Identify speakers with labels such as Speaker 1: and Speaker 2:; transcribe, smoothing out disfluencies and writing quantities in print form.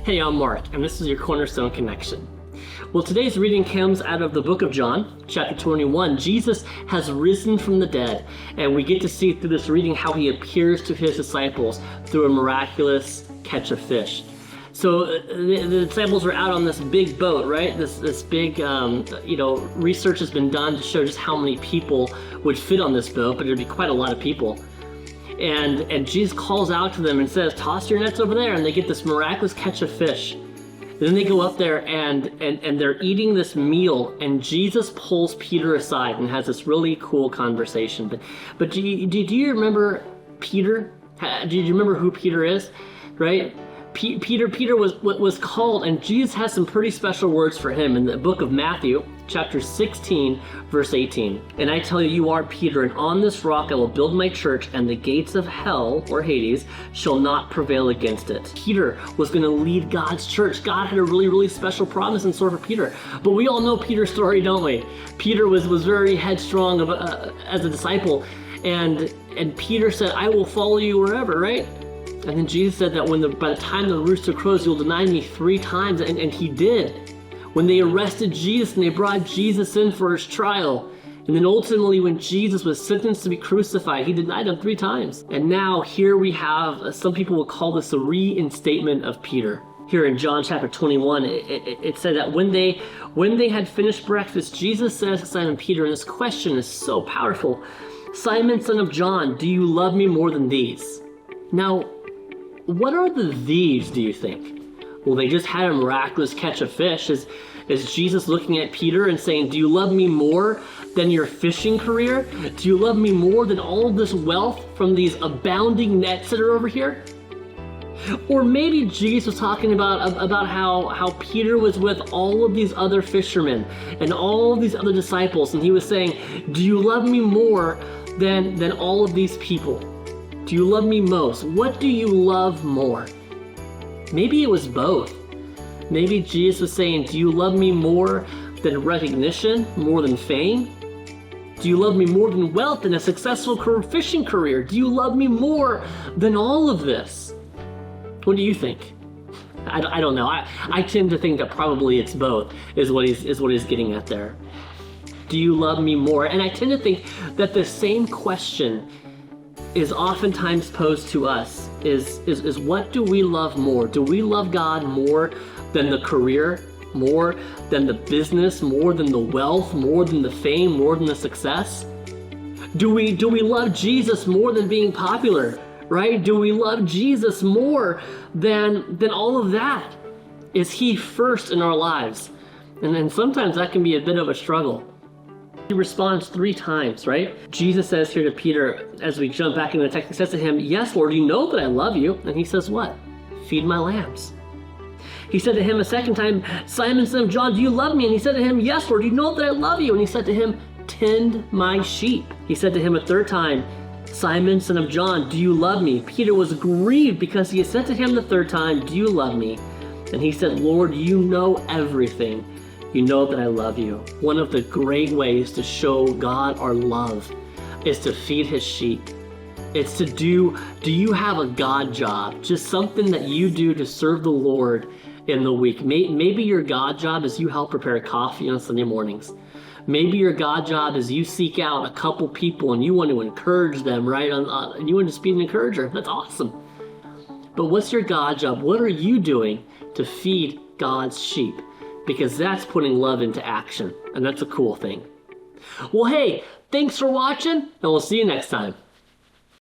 Speaker 1: Hey, I'm Mark, and this is your Cornerstone Connection. Well, today's reading comes out of the book of John, chapter 21. Jesus has risen from the dead, and we get to see through this reading how he appears to his disciples through a miraculous catch of fish. So the disciples are out on this big boat, right? This big, research has been done to show just how many people would fit on this boat, but it'd be quite a lot of people. And Jesus calls out to them and says, toss your nets over there, and they get this miraculous catch of fish. Then they go up there and they're eating this meal, and Jesus pulls Peter aside and has this really cool conversation. But do you remember Peter? Do you remember who Peter is? Right? Peter was called, and Jesus has some pretty special words for him in the book of Matthew, chapter 16, verse 18. And I tell you, you are Peter, and on this rock I will build my church, and the gates of hell, or Hades, shall not prevail against it. Peter was going to lead God's church. God had a really, really special promise in store for Peter. But we all know Peter's story, don't we? Peter was very headstrong as a disciple, and Peter said, I will follow you wherever, right? And then Jesus said that by the time the rooster crows, you'll deny me 3 times, and he did. When they arrested Jesus and they brought Jesus in for his trial, and then ultimately when Jesus was sentenced to be crucified, he denied him 3 times. And now here we have, some people will call this a reinstatement of Peter. Here in John chapter 21, it said that when they had finished breakfast, Jesus says to Simon Peter, and this question is so powerful, Simon, son of John, do you love me more than these? Now, what are the these, do you think? Well, they just had a miraculous catch of fish. Is Jesus looking at Peter and saying, do you love me more than your fishing career? Do you love me more than all of this wealth from these abounding nets that are over here? Or maybe Jesus was talking about how Peter was with all of these other fishermen and all of these other disciples, and he was saying, do you love me more than all of these people? Do you love me most? What do you love more? Maybe it was both. Maybe Jesus was saying, do you love me more than recognition, more than fame? Do you love me more than wealth and a successful fishing career? Do you love me more than all of this? What do you think? I don't know. I tend to think that probably it's both, is what he's getting at there. Do you love me more? And I tend to think that the same question is oftentimes posed to us, is what do we love more? Do we love God more than the career, more than the business, more than the wealth, more than the fame, more than the success? Do we love Jesus more than being popular, right? Do we love Jesus more than all of that? Is he first in our lives? And then sometimes that can be a bit of a struggle. He responds 3 times, right? Jesus says here to Peter, as we jump back into the text, he says to him, yes, Lord, you know that I love you. And he says what? Feed my lambs. He said to him a second time, Simon, son of John, do you love me? And he said to him, yes, Lord, you know that I love you. And he said to him, tend my sheep. He said to him a third time, Simon, son of John, do you love me? Peter was grieved because he had said to him the third time, do you love me? And he said, Lord, you know everything. You know that I love you. One of the great ways to show God our love is to feed his sheep. It's to do you have a God job? Just something that you do to serve the Lord in the week. Maybe your God job is you help prepare coffee on Sunday mornings. Maybe your God job is you seek out a couple people and you want to encourage them, right? And you want to be an encourager. That's awesome. But what's your God job? What are you doing to feed God's sheep? Because that's putting love into action, and that's a cool thing. Well, hey, thanks for watching, and we'll see you next time.